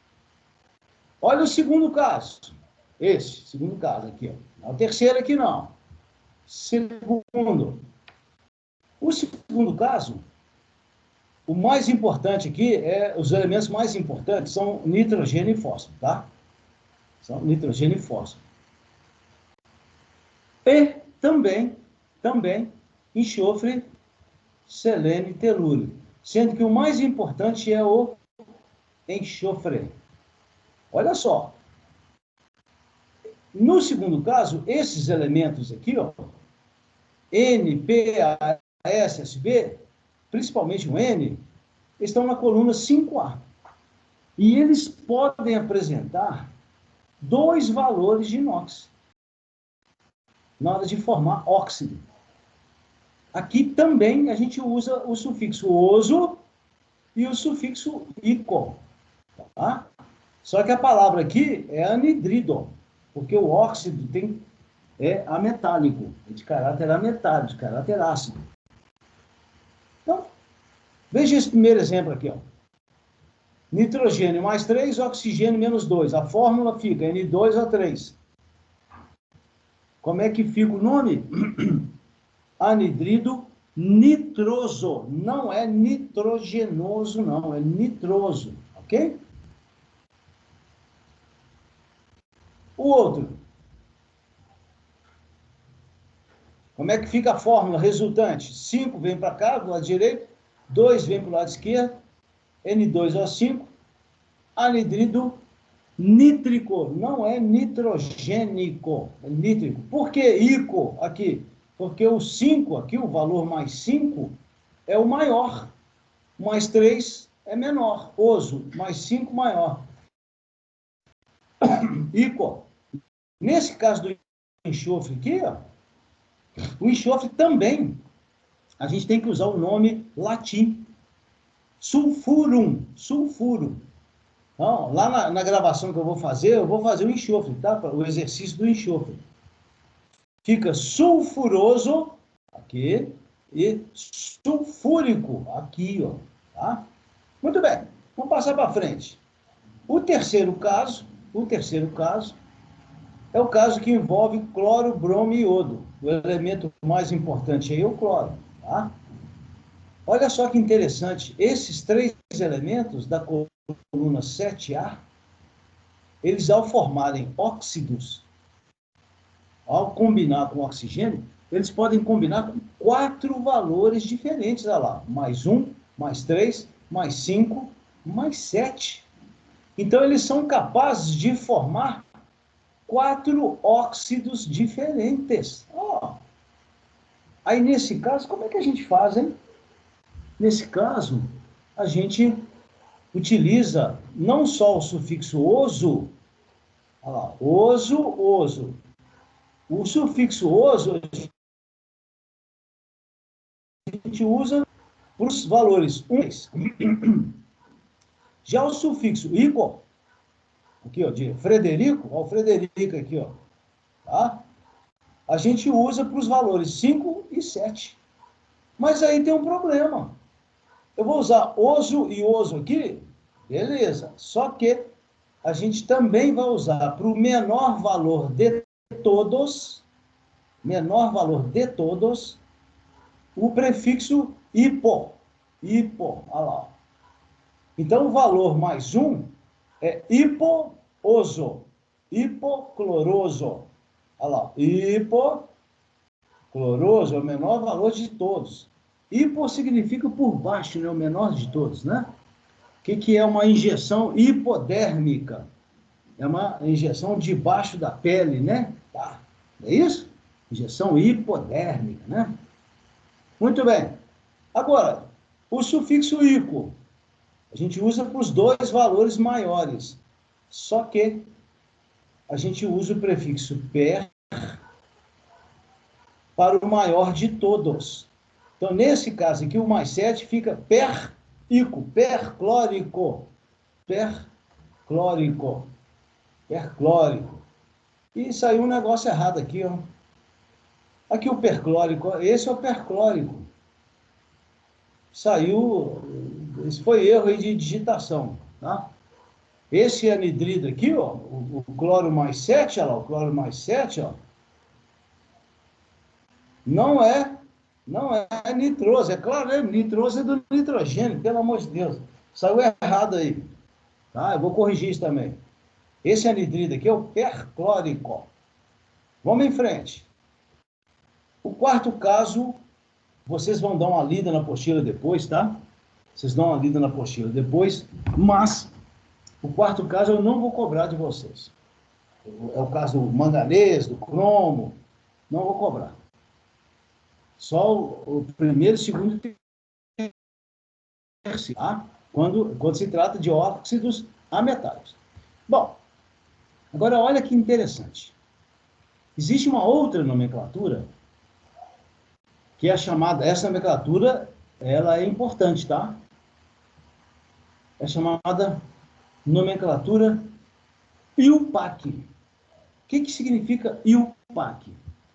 Olha o segundo caso, esse segundo caso aqui, ó. O terceiro aqui não. Segundo. O segundo caso, o mais importante aqui, os elementos mais importantes são nitrogênio e fósforo, tá? São nitrogênio e fósforo. E também, enxofre, selênio e telúrio. Sendo que o mais importante é o enxofre. Olha só. No segundo caso, esses elementos aqui, ó, N, P, A, S, S, B, principalmente o N, estão na coluna 5A. E eles podem apresentar 2 valores de inox na hora de formar óxido. Aqui também a gente usa o sufixo oso e o sufixo ico. Tá? Só que a palavra aqui é anidrido, porque o óxido é ametálico, é de caráter ametálico, de caráter ácido. Então, veja esse primeiro exemplo aqui, ó. Nitrogênio mais 3, oxigênio menos 2. A fórmula fica N2O3. Como é que fica o nome? Anidrido nitroso. Não é nitrogenoso, não. É nitroso. Ok? O outro. Como é que fica a fórmula resultante? 5 vem para cá, do lado direito. 2 vem para o lado esquerdo. N2O5. anidrido nítrico, não é nitrogênico, é nítrico. Por que ico aqui? Porque o 5 aqui, o valor mais 5, é o maior, mais 3 é menor, oso, mais 5 maior. Ico. Nesse caso do enxofre aqui, ó, o enxofre também, a gente tem que usar o nome latim, sulfurum, sulfuro. Então, lá na gravação que eu vou fazer o enxofre, tá? O exercício do enxofre. Fica sulfuroso aqui e sulfúrico aqui, ó, tá? Muito bem, vamos passar para frente. O terceiro caso é o caso que envolve cloro, bromo e iodo. O elemento mais importante aí é o cloro, tá? Olha só que interessante, esses três elementos da coluna 7A, eles ao formarem óxidos, ao combinar com oxigênio, eles podem combinar com 4 valores diferentes, olha lá, mais 1, mais 3, mais 5, mais 7. Então, eles são capazes de formar 4 óxidos diferentes. Oh. Aí, nesse caso, como é que a gente faz, hein? Nesse caso, a gente utiliza não só o sufixo oso, olha lá, oso, oso. O sufixo oso a gente usa para os valores 1. Já o sufixo ico, aqui ó, de Frederico, ó, o Frederico aqui, ó, tá? A gente usa para os valores 5 e 7. Mas aí tem um problema. Eu vou usar oso e oso aqui, beleza. Só que a gente também vai usar para o menor valor de todos, o prefixo hipo. Hipo, olha lá. Então, o valor mais 1 é hipooso, hipocloroso. Olha lá, hipocloroso é o menor valor de todos. Hipo significa por baixo, né? O menor de todos, né? O que é uma injeção hipodérmica? É uma injeção debaixo da pele, né? Tá. É isso? Injeção hipodérmica, né? Muito bem. Agora, o sufixo ico, a gente usa para os 2 valores maiores. Só que a gente usa o prefixo per para o maior de todos. Então, nesse caso aqui, o mais 7 fica per-ico, perclórico, perclórico, perclórico. E saiu um negócio errado aqui, ó. Aqui o perclórico, esse é o perclórico. Saiu, esse foi erro aí de digitação, tá? Esse anidrido aqui, ó, o cloro mais 7, olha lá, o cloro mais 7, ó, não é nitroso, é claro, né? Nitroso é do nitrogênio, pelo amor de Deus. Saiu errado aí, tá? Eu vou corrigir isso também. Esse anidrido aqui é o perclórico. Vamos em frente. O quarto caso, vocês vão dar uma lida na apostila depois, tá? Vocês dão uma lida na apostila depois, mas o quarto caso eu não vou cobrar de vocês. É o caso do manganês, do cromo, não vou cobrar. Só o primeiro, segundo e terceiro, tá? Quando se trata de óxidos ametálicos. Bom, agora olha que interessante. Existe uma outra nomenclatura que é chamada, essa nomenclatura, ela é importante, tá? É chamada nomenclatura IUPAC. O que significa IUPAC?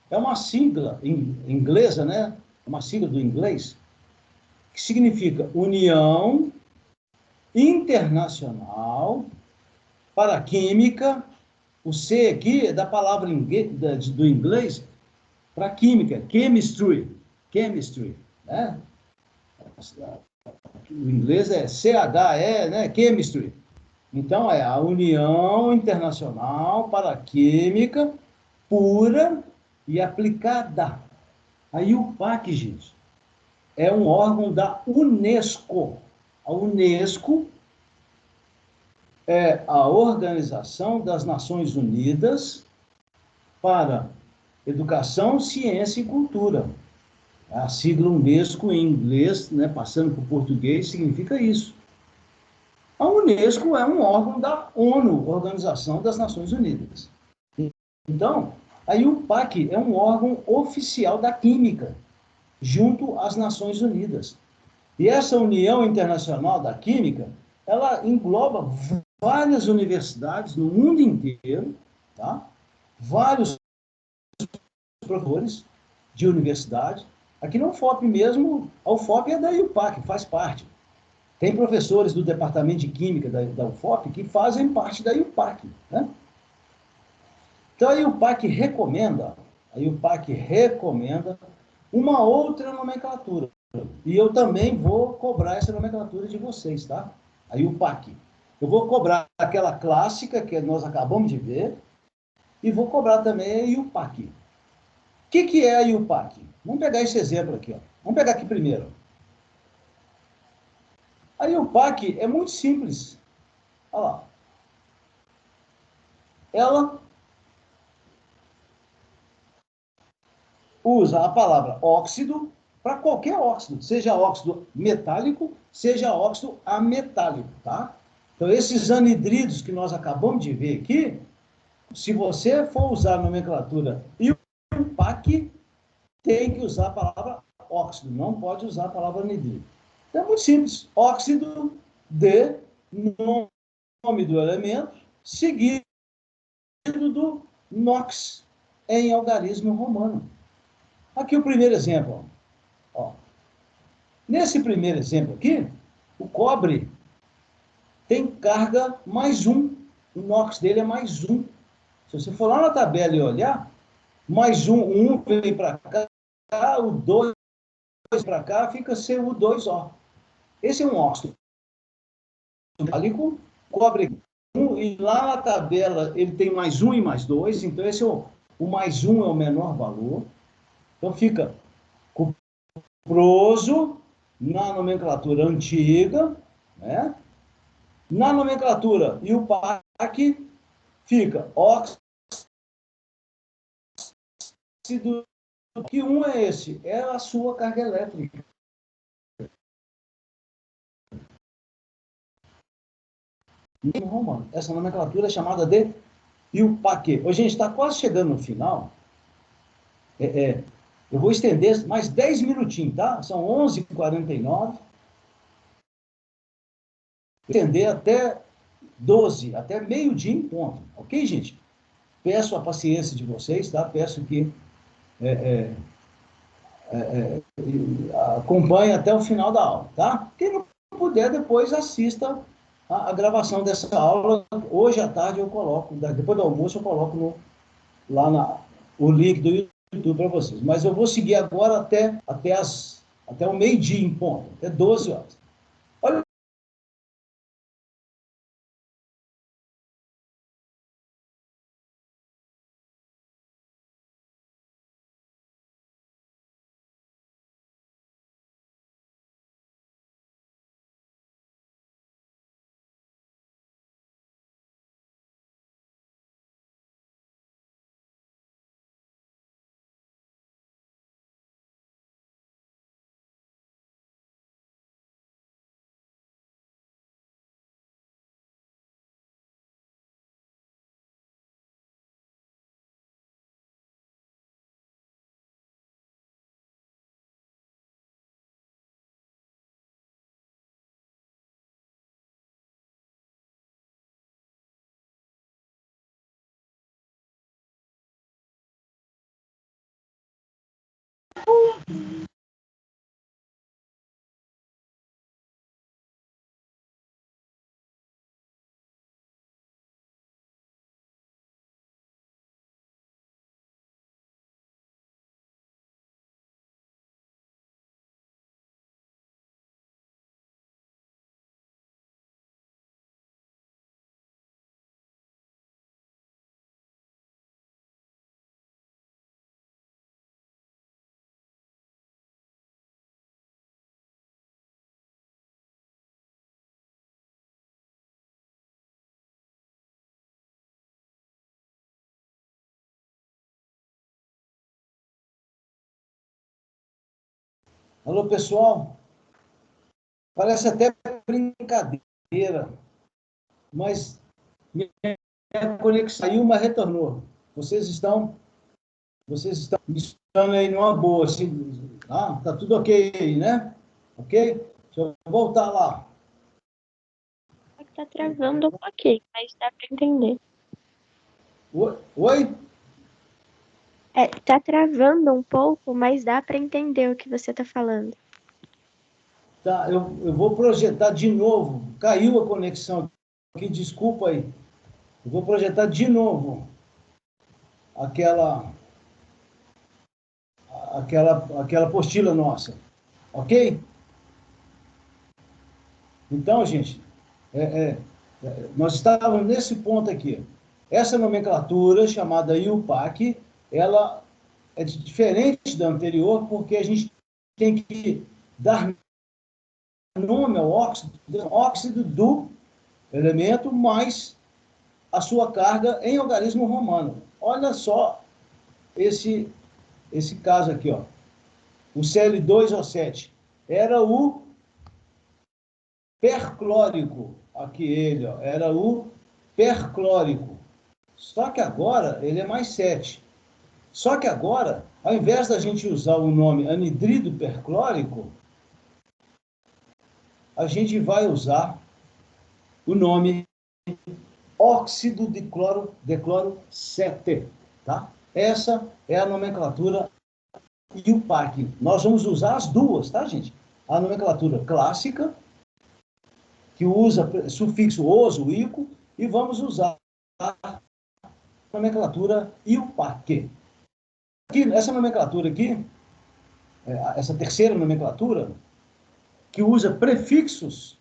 É uma sigla inglesa, né? Uma sigla do inglês, que significa União Internacional para a Química. O C aqui é da palavra do inglês para química, chemistry, né? O inglês é CHE, né? Chemistry. Então, é a União Internacional para a Química Pura e Aplicada. A IUPAC, gente, é um órgão da Unesco. A Unesco é a Organização das Nações Unidas para Educação, Ciência e Cultura. A sigla Unesco em inglês, né, passando para o português, significa isso. A Unesco é um órgão da ONU, Organização das Nações Unidas. Então, a IUPAC é um órgão oficial da química, junto às Nações Unidas. E essa União Internacional da Química, ela engloba várias universidades no mundo inteiro, tá? Vários professores de universidade. Aqui no UFOP mesmo, a UFOP é da IUPAC, faz parte. Tem professores do Departamento de Química da UFOP que fazem parte da IUPAC, né? Então, a IUPAC recomenda uma outra nomenclatura. E eu também vou cobrar essa nomenclatura de vocês, tá? A IUPAC. Eu vou cobrar aquela clássica que nós acabamos de ver e vou cobrar também a IUPAC. O que é a IUPAC? Vamos pegar esse exemplo aqui, ó. Vamos pegar aqui primeiro. A IUPAC é muito simples. Olha lá. Ela usa a palavra óxido para qualquer óxido, seja óxido metálico, seja óxido ametálico, tá? Então, esses anidridos que nós acabamos de ver aqui, se você for usar a nomenclatura IUPAC, tem que usar a palavra óxido, não pode usar a palavra anidrido. Então, é muito simples. Óxido de nome do elemento, seguido do NOx, em algarismo romano. Aqui o primeiro exemplo. Ó. Nesse primeiro exemplo aqui, o cobre tem carga mais um. O NOx dele é mais um. Se você for lá na tabela e olhar, mais um, o um vem para cá, o dois para cá, fica CU2O. Esse é um óxido metálico, cobre um, e lá na tabela ele tem mais um e mais dois, então esse é o mais um é o menor valor. Então fica cuproso na nomenclatura antiga, né? Na nomenclatura IUPAC fica óxido, que um é esse? É a sua carga elétrica. Romano. Essa nomenclatura é chamada de IUPAC. Hoje a gente está quase chegando no final. Eu vou estender mais 10 minutinhos, tá? São 11h49. Estender até 12, até meio-dia em ponto. Ok, gente? Peço a paciência de vocês, tá? Peço que acompanhe até o final da aula, tá? Quem não puder, depois assista a gravação dessa aula. Hoje à tarde eu coloco, depois do almoço eu coloco lá o link do YouTube para vocês. Mas eu vou seguir agora até o meio-dia em ponto, até 12 horas. Olha Alô, pessoal? Parece até brincadeira, mas minha conexão saiu, mas retornou. Vocês estão me escutando aí numa boa, assim, tá tudo ok aí, né? Ok? Deixa eu voltar lá. Tá travando um pouquinho, mas dá para entender. Oi? Tá travando um pouco, mas dá para entender o que você tá falando. Tá, eu vou projetar de novo. Caiu a conexão aqui, desculpa aí. Eu vou projetar de novo aquela, aquela apostila nossa. Ok? Então, gente, nós estávamos nesse ponto aqui. Essa nomenclatura, chamada IUPAC, ela é diferente da anterior, porque a gente tem que dar nome ao óxido do elemento mais a sua carga em algarismo romano. Olha só esse caso aqui, ó. O Cl2O7 era o perclórico, aqui ele, ó, era o perclórico. Só que agora ele é mais 7. Só que agora, ao invés da gente usar o nome anidrido perclórico, a gente vai usar o nome óxido de cloro 7, tá? Essa é a nomenclatura IUPAC. Nós vamos usar as duas, tá, gente? A nomenclatura clássica, que usa sufixo oso, ico, e vamos usar a nomenclatura IUPAC. Aqui, essa nomenclatura aqui, essa terceira nomenclatura, que usa prefixos,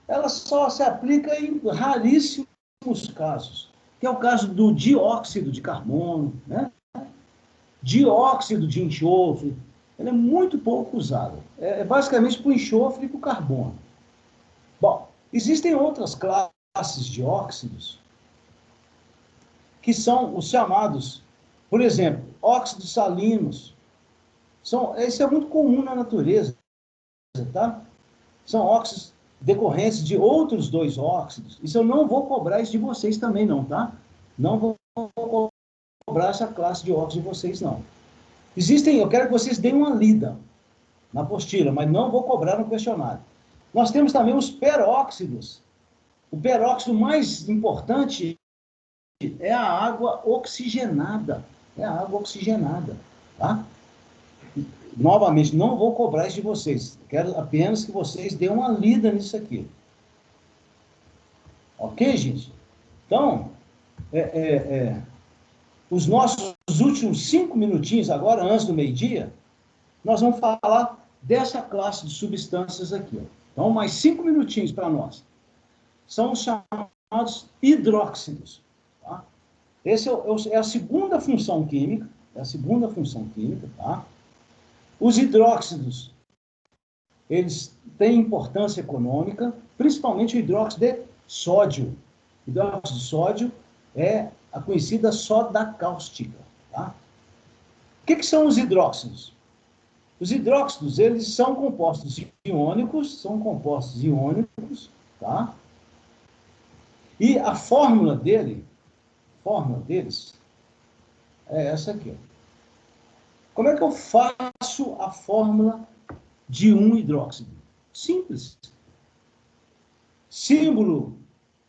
ela só se aplica em raríssimos casos, que é o caso do dióxido de carbono, né? Dióxido de enxofre, ele é muito pouco usado. É basicamente para o enxofre e para o carbono. Bom, existem outras classes de óxidos que são os chamados, por exemplo, óxidos salinos. Isso é muito comum na natureza, tá? São óxidos decorrentes de outros dois óxidos. Isso eu não vou cobrar isso de vocês também, não, tá? Não vou cobrar essa classe de óxidos de vocês, não. Existem, eu quero que vocês deem uma lida na apostila, mas não vou cobrar no questionário. Nós temos também os peróxidos. O peróxido mais importante é a água oxigenada. É a água oxigenada, tá? Novamente, não vou cobrar isso de vocês. Quero apenas que vocês deem uma lida nisso aqui. Ok, gente? Então, os nossos últimos 5 minutinhos agora, antes do meio-dia, nós vamos falar dessa classe de substâncias aqui. Ó. Então, mais 5 minutinhos para nós. São os chamados hidróxidos. Tá? Essa é a segunda função química. É a segunda função química, tá? Os hidróxidos, eles têm importância econômica, principalmente o hidróxido de sódio. O hidróxido de sódio é a conhecida soda cáustica. Tá? O que são os hidróxidos? Os hidróxidos, eles são compostos iônicos, tá? E a fórmula deles é essa aqui. Ó. Como é que eu faço a fórmula de um hidróxido? Simples. Símbolo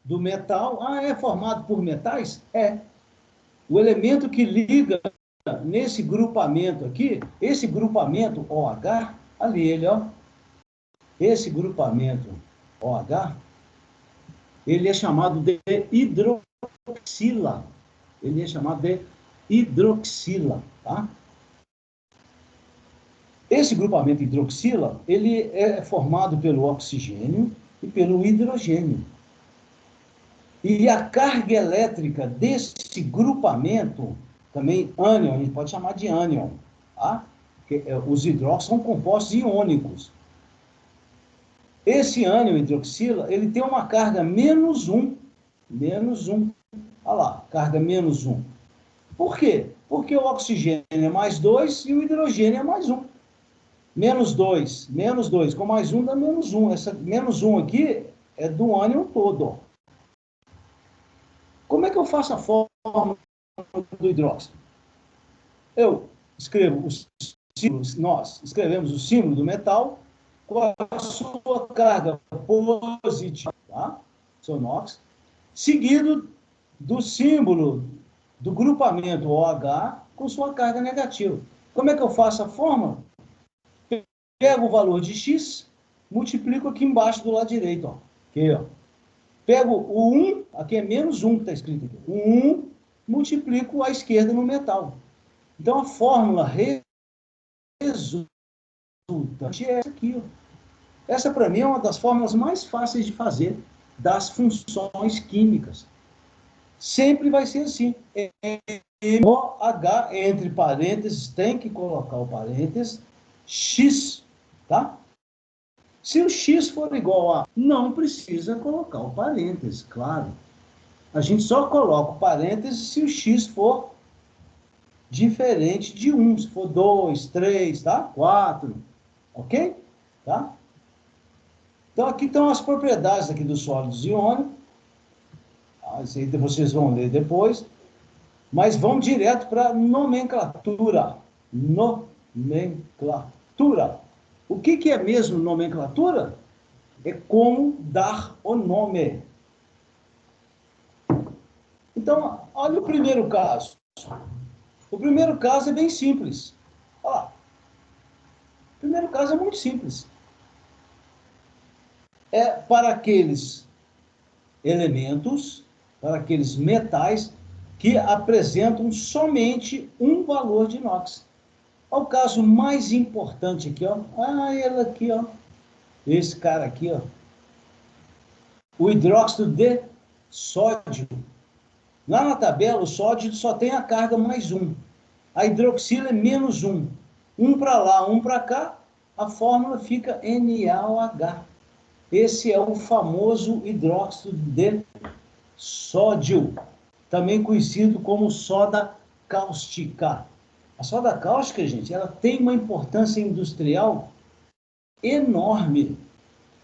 do metal, é formado por metais? É. O elemento que liga nesse grupamento aqui, esse grupamento OH, ali ele, ó, esse grupamento OH, ele é chamado de hidroxila. Ele é chamado de hidroxila, tá? Esse grupamento hidroxila, ele é formado pelo oxigênio e pelo hidrogênio. E a carga elétrica desse grupamento, também ânion, a gente pode chamar de ânion, tá? Porque os hidróxidos são compostos iônicos. Esse ânion hidroxila, ele tem uma carga -1. Olha lá, carga -1. Por quê? Porque o oxigênio é mais 2 e o hidrogênio é mais 1. Menos 2 com mais 1 dá menos 1. Essa menos 1 aqui é do ânion todo. Como é que eu faço a fórmula do hidróxido? Eu escrevo os símbolos, nós escrevemos o símbolo do metal com a sua carga positiva, tá? Seu NOx, seguido do símbolo do grupamento OH com sua carga negativa. Como é que eu faço a fórmula? Pego o valor de X, multiplico aqui embaixo do lado direito. Ó. Aqui, ó. Pego o 1, aqui é menos 1 que está escrito aqui. O 1, multiplico à esquerda no metal. Então, a fórmula resultante é essa aqui. Ó. Essa, para mim, é uma das fórmulas mais fáceis de fazer das funções químicas. Sempre vai ser assim. OH, entre parênteses, tem que colocar o parênteses, X, tá? Se o X for igual a... Não precisa colocar o parênteses, claro. A gente só coloca o parênteses se o X for diferente de 1. Se for 2, 3, tá? 4, ok? Tá? Então, aqui estão as propriedades aqui dos sólidos iônicos. Isso aí vocês vão ler depois. Mas vamos direto para nomenclatura. Nomenclatura. O que é mesmo nomenclatura? É como dar o nome. Então, olha o primeiro caso. O primeiro caso é bem simples. Olha lá. O primeiro caso é muito simples. É para aqueles elementos, para aqueles metais que apresentam somente um valor de NOx. Olha o caso mais importante aqui, ó. Ele aqui, ó. Esse cara aqui, ó. O hidróxido de sódio. Lá na tabela, o sódio só tem a carga mais 1. A hidroxila é menos 1. Um para lá, um para cá, a fórmula fica NaOH. Esse é o famoso hidróxido de sódio, também conhecido como soda cáustica. A soda cáustica, gente, ela tem uma importância industrial enorme.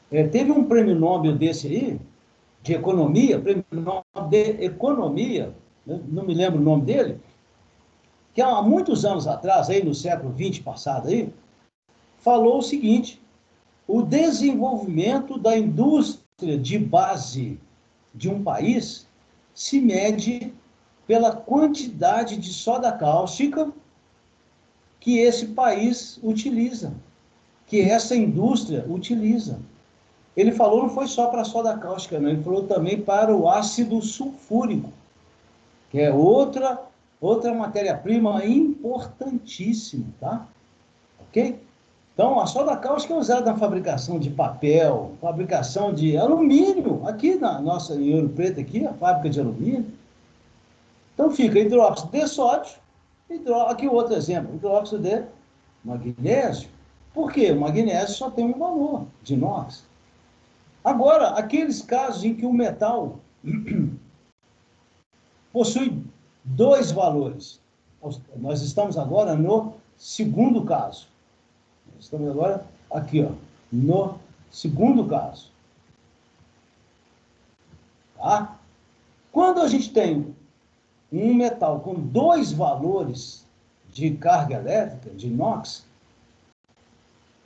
Teve um prêmio Nobel desse aí, de economia, prêmio Nobel de economia, não me lembro o nome dele, que há muitos anos atrás, aí no século XX passado, aí, falou o seguinte: o desenvolvimento da indústria de base de um país se mede pela quantidade de soda cáustica que esse país utiliza, que essa indústria utiliza. Ele falou, não foi só para a soda cáustica, não, ele falou também para o ácido sulfúrico, que é outra matéria-prima importantíssima, tá? Ok? Então, a soda cáustica é usada na fabricação de papel, fabricação de alumínio, aqui na nossa, em Ouro Preto, aqui, a fábrica de alumínio. Então, fica hidróxido de sódio, aqui outro exemplo, hidróxido de magnésio. Por quê? O magnésio só tem um valor de NOx. Agora, aqueles casos em que o metal possui dois valores. Nós estamos agora no segundo caso. Estamos agora aqui, ó, no segundo caso. Tá? Quando a gente tem um metal com dois valores de carga elétrica, de NOx,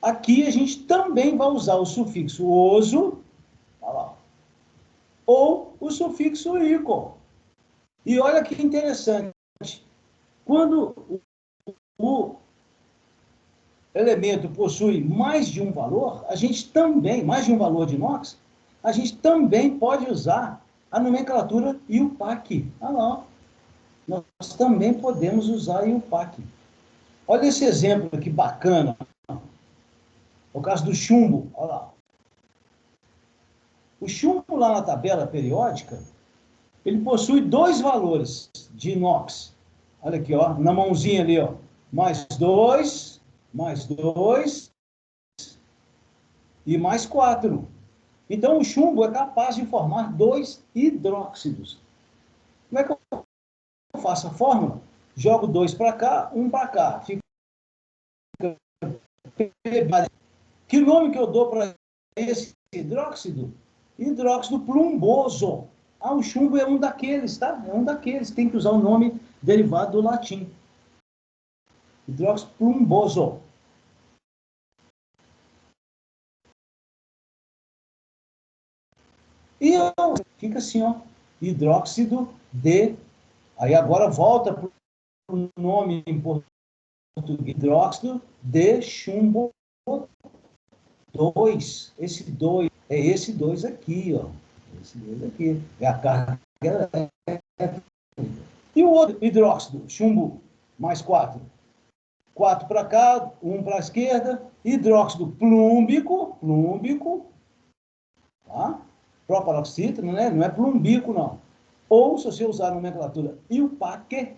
aqui a gente também vai usar o sufixo oso, tá lá, ou o sufixo ico. E olha que interessante, quando o elemento possui mais de um valor, a gente também, mais de um valor de NOx, a gente também pode usar a nomenclatura IUPAC. Olha lá, nós também podemos usar a IUPAC. Olha esse exemplo que bacana. O caso do chumbo, olha lá. O chumbo lá na tabela periódica, ele possui dois valores de NOx. Olha aqui, ó, na mãozinha ali, ó, mais 2 e mais 4. Então, o chumbo é capaz de formar dois hidróxidos. Como é que eu faço a fórmula? jogo 2 para cá, 1 para cá. Fica... Que nome que eu dou para esse hidróxido? Hidróxido plumboso. Ah, o chumbo é um daqueles, tá? É um daqueles. Tem que usar o nome derivado do latim. Hidróxido plumboso. E fica assim, ó. Hidróxido de... Aí agora volta para o nome em português. Hidróxido de chumbo 2. Esse 2 é esse 2 aqui, ó. Esse 2 aqui. É a carga. E o outro hidróxido, chumbo, mais 4. 4 para cá, 1 para a esquerda. Hidróxido plúmbico, tá? Proparoxíteno, né? Não é plumbico, não. Ou, se você usar a nomenclatura IUPAC,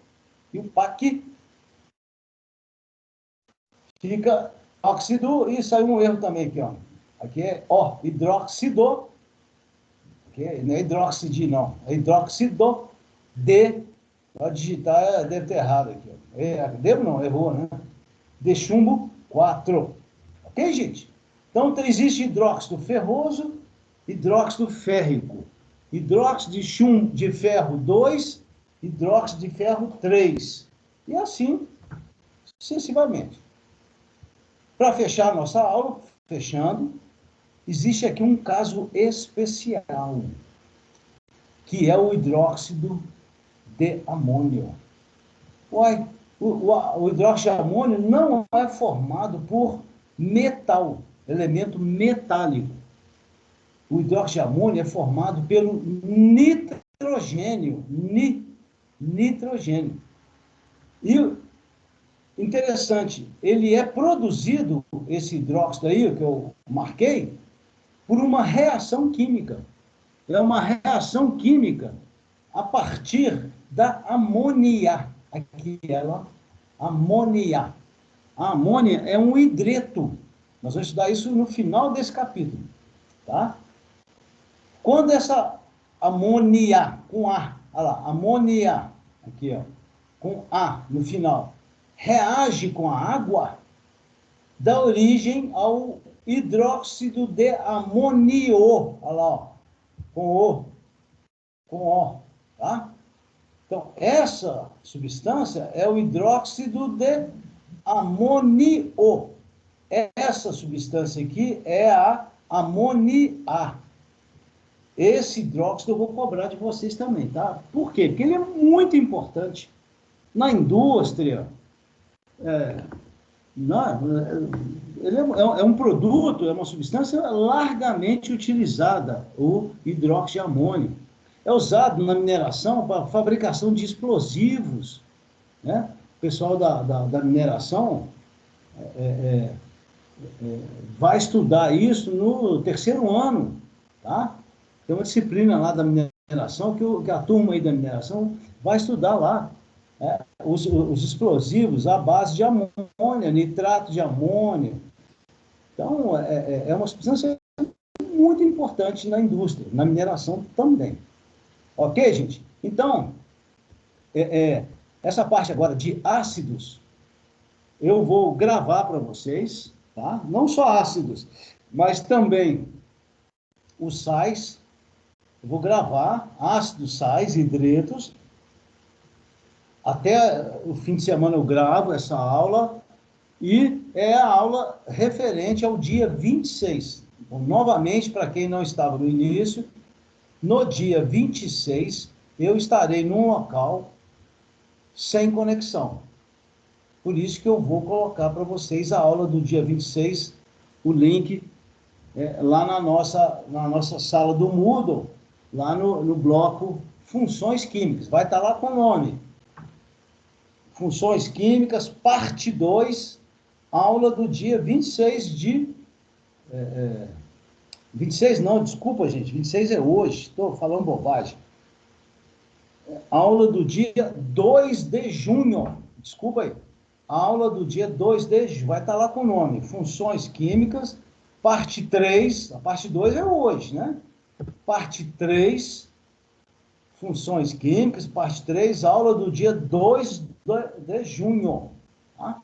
fica óxido, e saiu um erro também aqui, ó. Aqui é, ó, hidróxido, aqui não é hidróxido, não. É hidróxido de, pode digitar, deve ter errado aqui, ó. Devo não, errou, né? De chumbo 4. Ok, gente? Então, existe hidróxido ferroso, hidróxido férrico, hidróxido de chumbo de ferro 2, hidróxido de ferro 3. E assim, sucessivamente. Para fechar a nossa aula, fechando, existe aqui um caso especial, que é o hidróxido de amônio. Uai, o hidróxido de amônio não é formado por metal, elemento metálico. O hidróxido de amônio é formado pelo nitrogênio. Nitrogênio. E interessante, ele é produzido, esse hidróxido aí, que eu marquei, por uma reação química. É uma reação química a partir da amônia. Aqui ela, amônia. A amônia é um hidreto. Nós vamos estudar isso no final desse capítulo, tá? Quando essa amônia, com A, olha lá, amônia, aqui, ó, com A no final, reage com a água, dá origem ao hidróxido de amônio, olha lá, ó, com O, tá? Então, essa substância é o hidróxido de amônio. Essa substância aqui é a amônia. Esse hidróxido eu vou cobrar de vocês também, tá? Por quê? Porque ele é muito importante na indústria. Ele é um produto, é uma substância largamente utilizada, o hidróxido de amônio. É usado na mineração para fabricação de explosivos, né? O pessoal da mineração vai estudar isso no terceiro ano, tá? Tem uma disciplina lá da mineração que a turma aí da mineração vai estudar lá. Os explosivos à base de amônia, nitrato de amônio. Então, é uma substância muito importante na indústria, na mineração também. Ok, gente? Então, essa parte agora de ácidos, eu vou gravar para vocês, tá? Não só ácidos, mas também os sais. Eu vou gravar ácidos, sais, hidretos. Até o fim de semana eu gravo essa aula, e é a aula referente ao dia 26. Então, novamente, para quem não estava no início, no dia 26, eu estarei num local sem conexão. Por isso que eu vou colocar para vocês a aula do dia 26, o link lá na nossa sala do Moodle, lá no bloco Funções Químicas. Vai estar lá com o nome. Funções Químicas, parte 2, aula do dia 26 de... 26 não, desculpa, gente, 26 é hoje, estou falando bobagem. Aula do dia 2 de junho, desculpa aí. Aula do dia 2 de junho, vai estar lá com o nome, Funções Químicas, parte 3, a parte 2 é hoje, né? Parte 3, Funções Químicas, parte 3, aula do dia 2 de junho. Tá?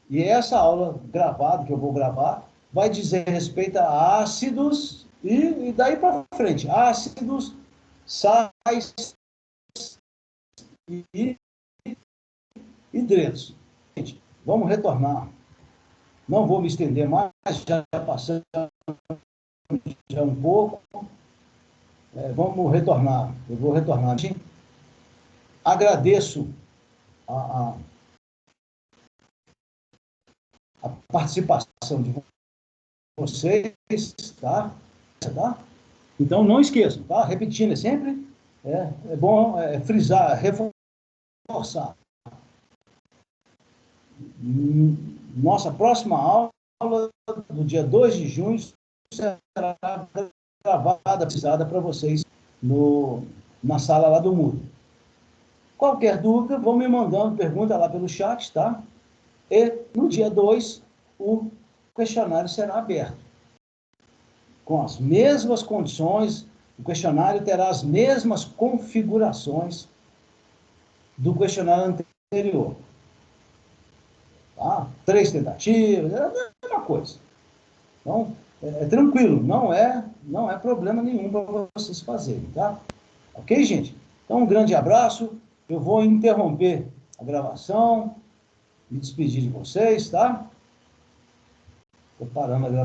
E essa aula gravada, que eu vou gravar, vai dizer respeito a ácidos e daí para frente. Ácidos, sais e hidretos. Gente, vamos retornar. Não vou me estender mais, já passamos já um pouco. Vamos retornar. Eu vou retornar. Agradeço a participação de vocês, tá? Então, não esqueçam, tá? Repetindo, sempre é bom frisar, reforçar. Nossa próxima aula, no dia 2 de junho, será gravada, avisada para vocês na sala lá do Moodle. Qualquer dúvida, vão me mandando pergunta lá pelo chat, tá? E no dia 2, o questionário será aberto. Com as mesmas condições, o questionário terá as mesmas configurações do questionário anterior. Tá? 3 tentativas, é a mesma coisa. Então, tranquilo, não é problema nenhum para vocês fazerem, tá? Ok, gente? Então, um grande abraço. Eu vou interromper a gravação, me despedir de vocês, tá? Estou parando a gravação.